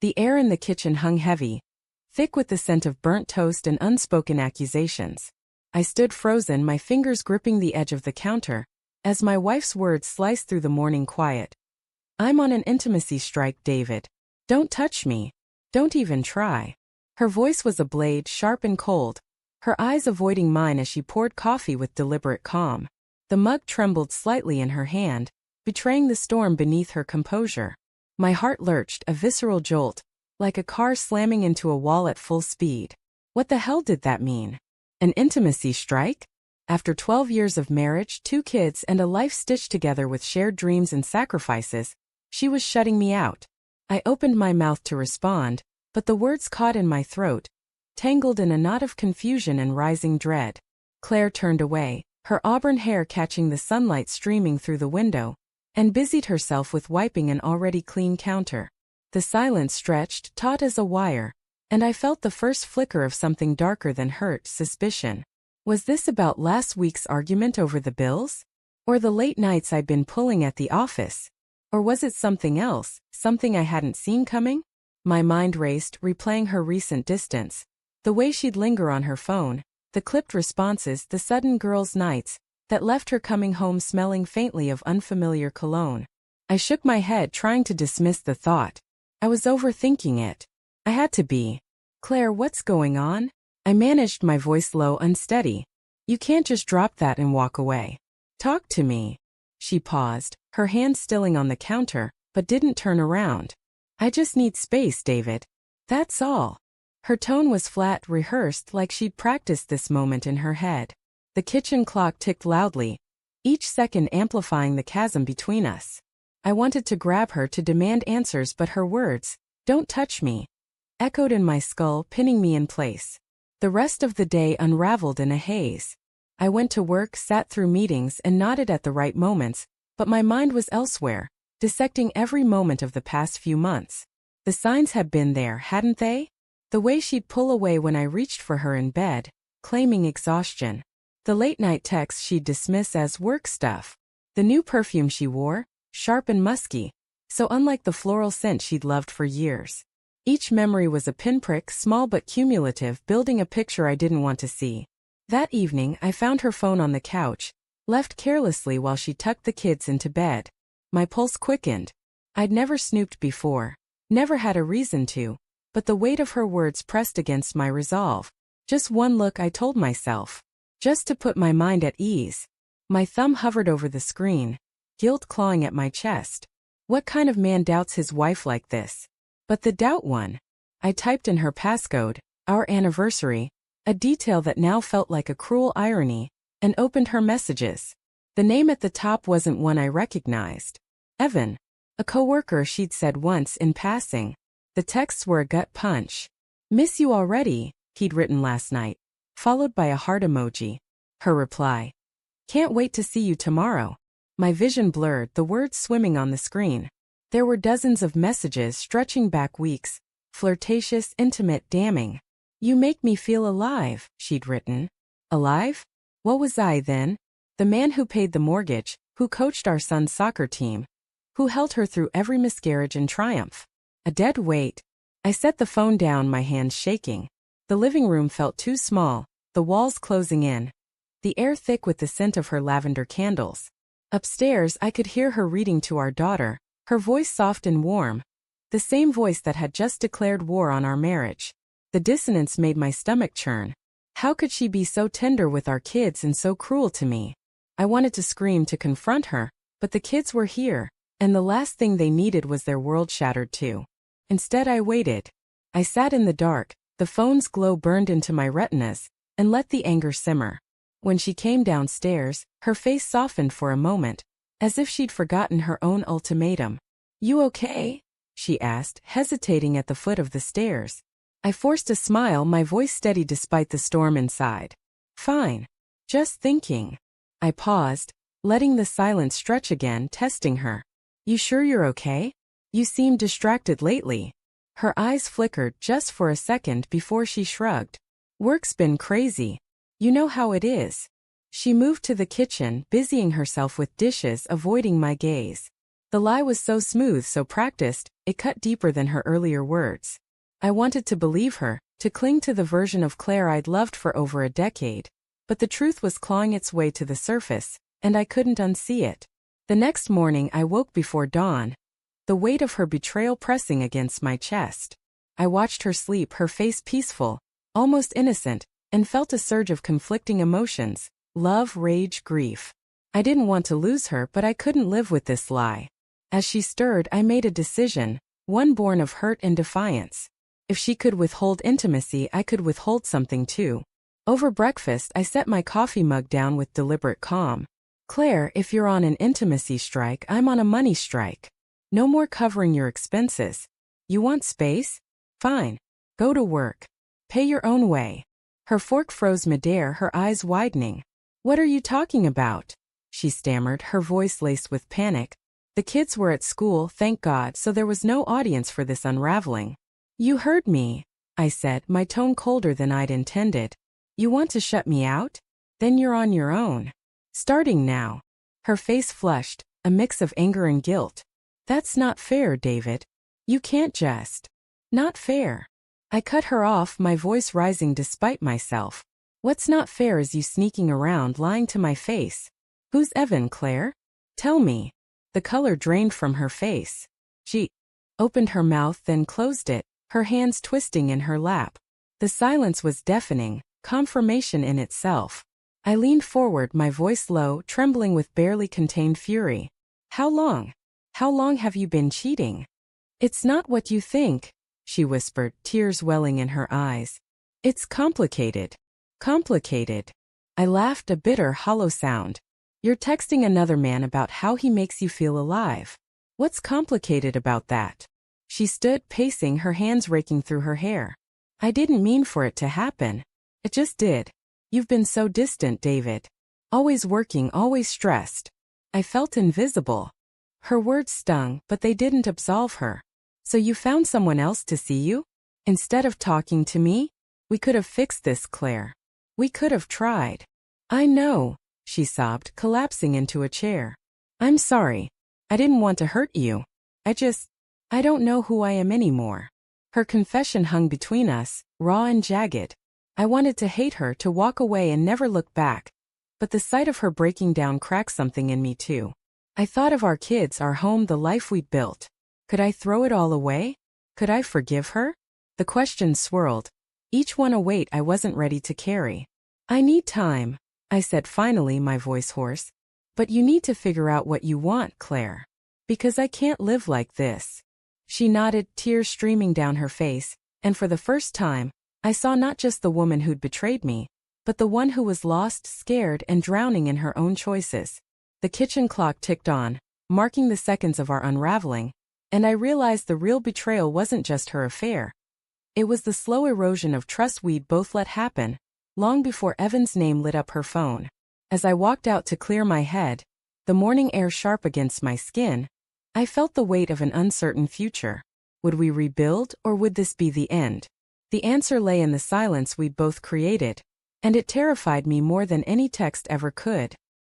The air in the kitchen hung heavy, thick with the scent of burnt toast and unspoken accusations. I stood frozen, my fingers gripping the edge of the counter, as my wife's words sliced through the morning quiet. "I'm on an intimacy strike, David. Don't touch me. Don't even try." Her voice was a blade, sharp and cold, her eyes avoiding mine as she poured coffee with deliberate calm. The mug trembled slightly in her hand, betraying the storm beneath her composure. My heart lurched, a visceral jolt, like a car slamming into a wall at full speed. What the hell did that mean? An intimacy strike? After 12 years of marriage, 2 kids, and a life stitched together with shared dreams and sacrifices, she was shutting me out. I opened my mouth to respond, but the words caught in my throat, tangled in a knot of confusion and rising dread. Claire turned away, her auburn hair catching the sunlight streaming through the window, and busied herself with wiping an already clean counter. The silence stretched, taut as a wire, and I felt the first flicker of something darker than hurt, suspicion. Was this about last week's argument over the bills? Or the late nights I'd been pulling at the office? Or was it something else, something I hadn't seen coming? My mind raced, replaying her recent distance. The way she'd linger on her phone, the clipped responses, the sudden girls' nights, that left her coming home smelling faintly of unfamiliar cologne. I shook my head, trying to dismiss the thought. I was overthinking it. I had to be. "Claire, what's going on?" I managed, my voice low, unsteady. "You can't just drop that and walk away. Talk to me." She paused, her hand stilling on the counter, but didn't turn around. "I just need space, David. That's all." Her tone was flat, rehearsed, like she'd practiced this moment in her head. The kitchen clock ticked loudly, each second amplifying the chasm between us. I wanted to grab her, to demand answers, but her words, "Don't touch me," echoed in my skull, pinning me in place. The rest of the day unraveled in a haze. I went to work, sat through meetings, and nodded at the right moments, but my mind was elsewhere, dissecting every moment of the past few months. The signs had been there, hadn't they? The way she'd pull away when I reached for her in bed, claiming exhaustion. The late-night texts she'd dismiss as work stuff. The new perfume she wore, sharp and musky, so unlike the floral scent she'd loved for years. Each memory was a pinprick, small but cumulative, building a picture I didn't want to see. That evening, I found her phone on the couch, left carelessly while she tucked the kids into bed. My pulse quickened. I'd never snooped before, never had a reason to, but the weight of her words pressed against my resolve. Just one look, I told myself. Just to put my mind at ease. My thumb hovered over the screen, guilt clawing at my chest. What kind of man doubts his wife like this? But the doubt won. I typed in her passcode, our anniversary, a detail that now felt like a cruel irony, and opened her messages. The name at the top wasn't one I recognized. Evan. A coworker she'd said once in passing. The texts were a gut punch. "Miss you already," he'd written last night, followed by a heart emoji. Her reply. "Can't wait to see you tomorrow." My vision blurred, the words swimming on the screen. There were dozens of messages stretching back weeks, flirtatious, intimate, damning. "You make me feel alive," she'd written. Alive? What was I then? The man who paid the mortgage, who coached our son's soccer team, who held her through every miscarriage and triumph. A dead weight. I set the phone down, my hands shaking. The living room felt too small, the walls closing in, the air thick with the scent of her lavender candles. Upstairs, I could hear her reading to our daughter, her voice soft and warm, the same voice that had just declared war on our marriage. The dissonance made my stomach churn. How could she be so tender with our kids and so cruel to me? I wanted to scream, to confront her, but the kids were here, and the last thing they needed was their world shattered too. Instead, I waited. I sat in the dark, the phone's glow burned into my retinas, and let the anger simmer. When she came downstairs, her face softened for a moment, as if she'd forgotten her own ultimatum. "You okay?" she asked, hesitating at the foot of the stairs. I forced a smile, my voice steady despite the storm inside. "Fine. Just thinking." I paused, letting the silence stretch again, testing her. "You sure you're okay? You seem distracted lately." Her eyes flickered just for a second before she shrugged. "Work's been crazy. You know how it is." She moved to the kitchen, busying herself with dishes, avoiding my gaze. The lie was so smooth, so practiced, it cut deeper than her earlier words. I wanted to believe her, to cling to the version of Claire I'd loved for over a decade. But the truth was clawing its way to the surface, and I couldn't unsee it. The next morning I woke before dawn, the weight of her betrayal pressing against my chest. I watched her sleep, her face peaceful, almost innocent, and felt a surge of conflicting emotions: love, rage, grief. I didn't want to lose her, but I couldn't live with this lie. As she stirred, I made a decision, one born of hurt and defiance. If she could withhold intimacy, I could withhold something too. Over breakfast, I set my coffee mug down with deliberate calm. Claire, if you're on an intimacy strike, I'm on a money strike. No more covering your expenses. You want space? Fine. Go to work. Pay your own way. Her fork froze midair, her eyes widening. What are you talking about? She stammered, her voice laced with panic. The kids were at school, thank God, so there was no audience for this unraveling. You heard me, I said, my tone colder than I'd intended. You want to shut me out? Then you're on your own. Starting now. Her face flushed, a mix of anger and guilt. That's not fair, David. You can't just. Not fair. I cut her off, my voice rising despite myself. What's not fair is you sneaking around lying to my face. Who's Evan, Claire? Tell me. The color drained from her face. She opened her mouth, then closed it, her hands twisting in her lap. The silence was deafening, confirmation in itself. I leaned forward, my voice low, trembling with barely contained fury. How long? How long have you been cheating? It's not what you think, she whispered, tears welling in her eyes. It's complicated. Complicated. I laughed, a bitter, hollow sound. You're texting another man about how he makes you feel alive. What's complicated about that? She stood, pacing, her hands raking through her hair. I didn't mean for it to happen. It just did. You've been so distant, David. Always working, always stressed. I felt invisible. Her words stung, but they didn't absolve her. So you found someone else to see you? Instead of talking to me? We could have fixed this, Claire. We could have tried. I know, she sobbed, collapsing into a chair. I'm sorry. I didn't want to hurt you. I don't know who I am anymore. Her confession hung between us, raw and jagged. I wanted to hate her, to walk away and never look back. But the sight of her breaking down cracked something in me too. I thought of our kids, our home, the life we'd built. Could I throw it all away? Could I forgive her? The questions swirled, each one a weight I wasn't ready to carry. I need time, I said finally, my voice hoarse. But you need to figure out what you want, Claire. Because I can't live like this. She nodded, tears streaming down her face, and for the first time, I saw not just the woman who'd betrayed me, but the one who was lost, scared, and drowning in her own choices. The kitchen clock ticked on, marking the seconds of our unraveling, and I realized the real betrayal wasn't just her affair. It was the slow erosion of trust we'd both let happen, long before Evan's name lit up her phone. As I walked out to clear my head, the morning air sharp against my skin, I felt the weight of an uncertain future. Would we rebuild, or would this be the end? The answer lay in the silence we'd both created, and it terrified me more than any text ever could.